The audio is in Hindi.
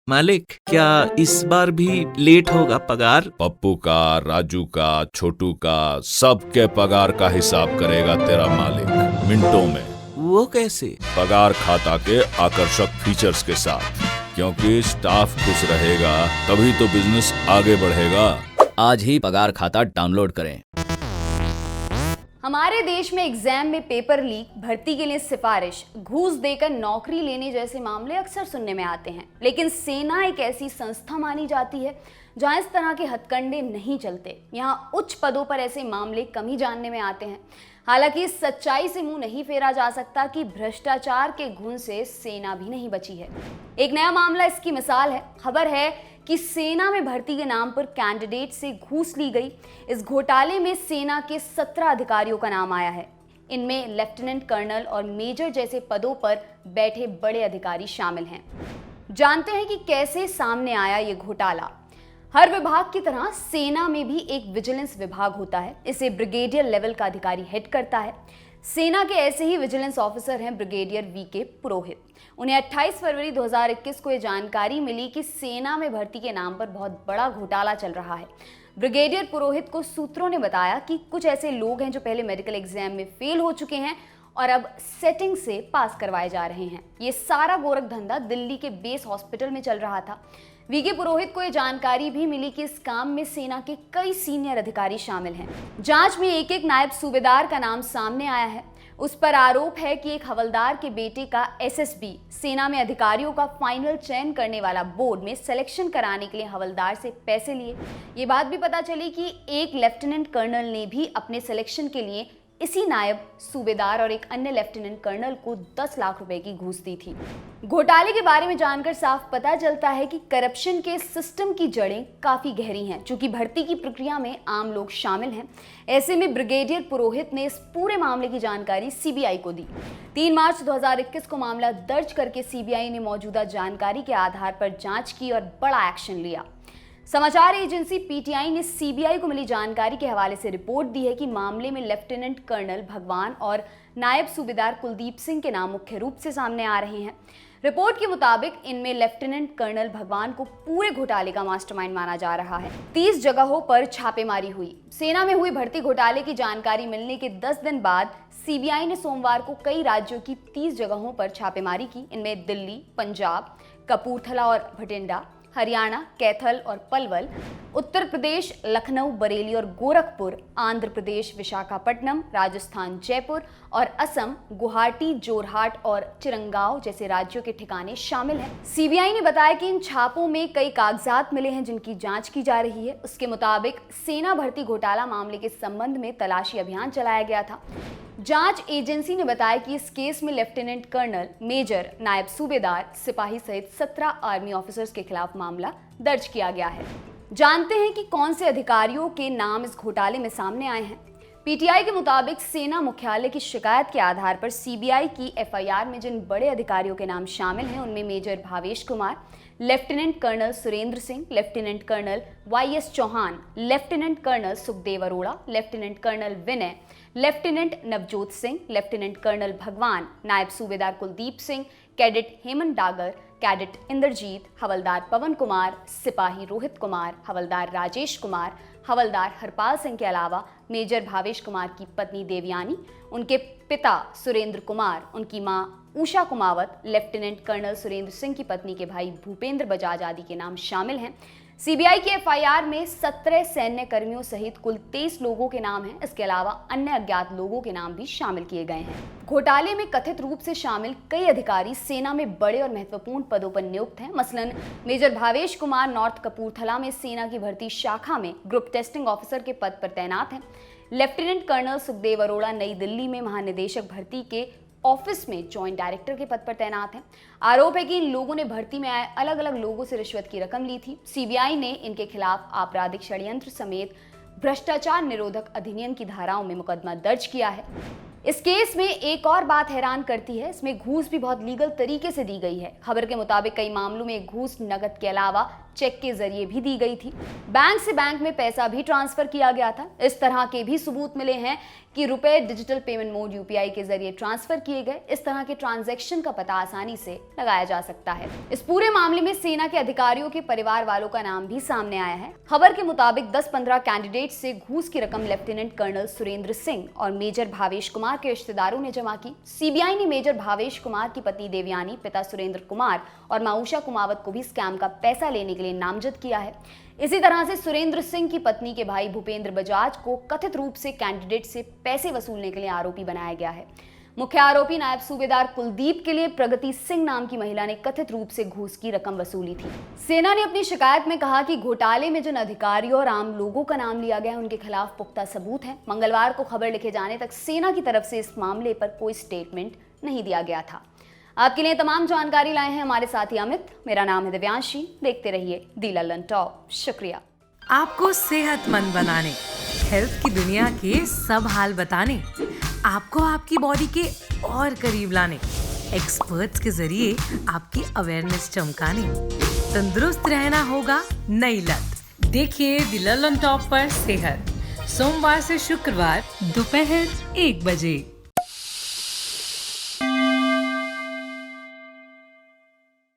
मालिक, क्या इस बार भी लेट होगा पगार? पप्पू का, राजू का, छोटू का, सबके पगार का हिसाब करेगा तेरा मालिक मिनटों में। वो कैसे? पगार खाता के आकर्षक फीचर्स के साथ, क्योंकि स्टाफ खुश रहेगा तभी तो बिजनेस आगे बढ़ेगा। आज ही पगार खाता डाउनलोड करें। हमारे देश में एग्जाम में पेपर लीक, भर्ती के लिए सिफारिश, घूस देकर नौकरी लेने जैसे मामले अक्सर सुनने में आते हैं। लेकिन सेना एक ऐसी संस्था मानी जाती है जहां इस तरह के हथकंडे नहीं चलते। यहां उच्च पदों पर ऐसे मामले कम ही जानने में आते हैं। हालांकि इस सच्चाई से मुंह नहीं फेरा जा सकता कि भ्रष्टाचार के घुन से सेना भी नहीं बची है। एक नया मामला इसकी मिसाल है। खबर है कि सेना में भर्ती के नाम पर कैंडिडेट से घूस ली गई। इस घोटाले में सेना के 17 अधिकारियों का नाम आया है। इनमें लेफ्टिनेंट कर्नल और मेजर जैसे पदों पर बैठे बड़े अधिकारी शामिल हैं। जानते हैं कि कैसे सामने आया ये घोटाला। हर विभाग की तरह सेना में भी एक विजिलेंस विभाग होता है। इसे ब्रिगेडियर लेवल का अधिकारी हेड करता है। सेना के ऐसे ही विजिलेंस ऑफिसर हैं ब्रिगेडियर वीके पुरोहित। उन्हें 28 फरवरी 2021 को यह जानकारी मिली कि सेना में भर्ती के नाम पर बहुत बड़ा घोटाला चल रहा है। ब्रिगेडियर पुरोहित को सूत्रों ने बताया कि कुछ ऐसे लोग हैं जो पहले मेडिकल एग्जाम में फेल हो चुके हैं और अब सेटिंग से पास करवाए जा रहे हैं। ये सारा गोरख धंधा दिल्ली के बेस हॉस्पिटल में चल रहा था। वीके पुरोहित को यह जानकारी भी मिली कि इस काम में सेना के कई सीनियर अधिकारी शामिल हैं। जांच में एक नायब सूबेदार का नाम सामने आया है। उस पर आरोप है कि एक हवलदार के बेटे का एसएसबी सेना में अधिकारियों का फाइनल चयन करने वाला बोर्ड में सिलेक्शन कराने के लिए हवलदार से पैसे लिए। ये बात भी पता चली कि एक लेफ्टिनेंट कर्नल ने भी अपने सिलेक्शन के लिए इसी नायब सूबेदार और एक अन्य लेफ्टिनेंट कर्नल को 10 लाख रुपए की घूस दी थी। घोटाले के बारे में जानकर साफ पता चलता है कि करप्शन के सिस्टम की जड़ें काफी गहरी हैं। चूंकि भर्ती की प्रक्रिया में आम लोग शामिल हैं, ऐसे में ब्रिगेडियर पुरोहित ने इस पूरे मामले की जानकारी सीबीआई को दी। 3 मार्च 2021 को मामला दर्ज करके सीबीआई ने मौजूदा जानकारी के आधार पर जांच की और बड़ा एक्शन लिया। समाचार एजेंसी पीटीआई ने सीबीआई को मिली जानकारी के हवाले से रिपोर्ट दी है कि मामले में लेफ्टिनेंट कर्नल भगवान और नायब सूबेदार कुलदीप सिंह के नाम मुख्य रूप से सामने आ रहे हैं। रिपोर्ट के मुताबिक इनमें लेफ्टिनेंट कर्नल भगवान को पूरे घोटाले का मास्टरमाइंड माना जा रहा है। 30 जगहों पर छापेमारी हुई। सेना में हुई भर्ती घोटाले की जानकारी मिलने के 10 दिन बाद सीबीआई ने सोमवार को कई राज्यों की 30 जगहों पर छापेमारी की। इनमें दिल्ली, पंजाब, कपूरथला और भटिंडा, हरियाणा, कैथल और पलवल, उत्तर प्रदेश, लखनऊ, बरेली और गोरखपुर, आंध्र प्रदेश, विशाखापट्टनम, राजस्थान, जयपुर और असम, गुवाहाटी, जोरहाट और चिरंगांव जैसे राज्यों के ठिकाने शामिल हैं। सीबीआई ने बताया कि इन छापों में कई कागजात मिले हैं जिनकी जांच की जा रही है। उसके मुताबिक सेना भर्ती घोटाला मामले के संबंध में तलाशी अभियान चलाया गया था। जांच एजेंसी ने बताया कि इस केस में लेफ्टिनेंट कर्नल, मेजर, नायब सूबेदार, सिपाही सहित 17 आर्मी ऑफिसर्स के खिलाफ मामला दर्ज किया गया है। जानते हैं कि कौन से अधिकारियों के नाम इस घोटाले में सामने आए हैं। पीटीआई के मुताबिक सेना मुख्यालय की शिकायत के आधार पर सीबीआई की एफआईआर में जिन बड़े अधिकारियों के नाम शामिल हैं उनमें major Bhavesh Kumar, lieutenant colonel Surendra Singh, lieutenant colonel YS Chauhan, lieutenant colonel Sukhdev Arora, lieutenant colonel Vinay, lieutenant Navjot Singh, lieutenant colonel Bhagwan, naib subedar Kuldeep Singh, cadet Hemant Dagar, cadet Indrajit, havildar Pawan Kumar, सिपाही रोहित कुमार, हवलदार राजेश कुमार, हवलदार हरपाल सिंह के अलावा मेजर भावेश कुमार की पत्नी देवयानी, उनके पिता सुरेंद्र कुमार, उनकी मां उषा कुमावत, लेफ्टिनेंट कर्नल सुरेंद्र सिंह की पत्नी के भाई भूपेंद्र बजाज आदि के नाम शामिल हैं। सीबीआई की एफआईआर में 17 सैन्य कर्मियों सहित कुल 23 लोगों के नाम हैं। इसके अलावा अन्य अज्ञात लोगों के नाम भी शामिल किए गए हैं। घोटाले में कथित रूप से शामिल कई अधिकारी सेना में बड़े और महत्वपूर्ण पदों पर नियुक्त हैं। मसलन मेजर भावेश कुमार नॉर्थ कपूरथला में सेना की भर्ती शाखा में ग्रुप टेस्टिंग ऑफिसर के पद पर तैनात हैं। लेफ्टिनेंट कर्नल सुखदेव अरोड़ा नई दिल्ली में महानिदेशक भर्ती के ऑफिस में जॉइंट डायरेक्टर के पद पर तैनात हैं। आरोप है कि इन लोगों ने भर्ती में आए अलग अलग लोगों से रिश्वत की रकम ली थी। सीबीआई ने इनके खिलाफ आपराधिक षड्यंत्र समेत भ्रष्टाचार निरोधक अधिनियम की धाराओं में मुकदमा दर्ज किया है। इस केस में एक और बात हैरान करती है, इसमें घूस भी बहुत लीगल तरीके से दी गई है। खबर के मुताबिक कई मामलों में घूस नकद के अलावा चेक के जरिए भी दी गई थी। बैंक से बैंक में पैसा भी ट्रांसफर किया गया था। इस तरह के भी सबूत मिले हैं कि रुपए डिजिटल पेमेंट मोड यूपीआई के जरिए ट्रांसफर किए गए। इस तरह के ट्रांजैक्शन का पता आसानी से लगाया जा सकता है। इस पूरे मामले में सेना के अधिकारियों के परिवार वालों का नाम भी सामने आया है। खबर के मुताबिक 10-15 कैंडिडेट से घूस की रकम लेफ्टिनेंट कर्नल सुरेंद्र सिंह और मेजर भावेश कुमार के रिश्तेदारों ने जमा की। सीबीआई ने मेजर भावेश कुमार की पत्नी देवयानी, पिता सुरेंद्र कुमार और माउशा कुमावत को भी स्कैम का पैसा लेने के लिए नामजद किया है। इसी तरह से सुरेंद्र सिंह की पत्नी के भाई भूपेंद्र बजाज को कथित रूप से कैंडिडेट से पैसे वसूलने के लिए आरोपी बनाया गया है। मुख्य आरोपी नायब सूबेदार कुलदीप के लिए प्रगति सिंह नाम की महिला ने कथित रूप से घूस की रकम वसूली थी। सेना ने अपनी शिकायत में कहा कि घोटाले में जिन अधिकारियों और आम लोगों का नाम लिया गया है उनके खिलाफ पुख्ता सबूत है। मंगलवार को खबर लिखे जाने तक सेना की तरफ से इस मामले पर कोई स्टेटमेंट नहीं दिया गया था। आपके लिए तमाम जानकारी लाए हैं हमारे साथी अमित। मेरा नाम है दिव्यांशी। देखते रहिए दी लल्लन टॉप। शुक्रिया। आपको सेहतमंद बनाने, हेल्थ की दुनिया के सब हाल बताने, आपको आपकी बॉडी के और करीब लाने, एक्सपर्ट्स के जरिए आपकी अवेयरनेस चमकाने, तंदुरुस्त रहना होगा नई लत। देखिए दी लल्लन टॉप पर सेहत, सोमवार से शुक्रवार दोपहर 1 बजे।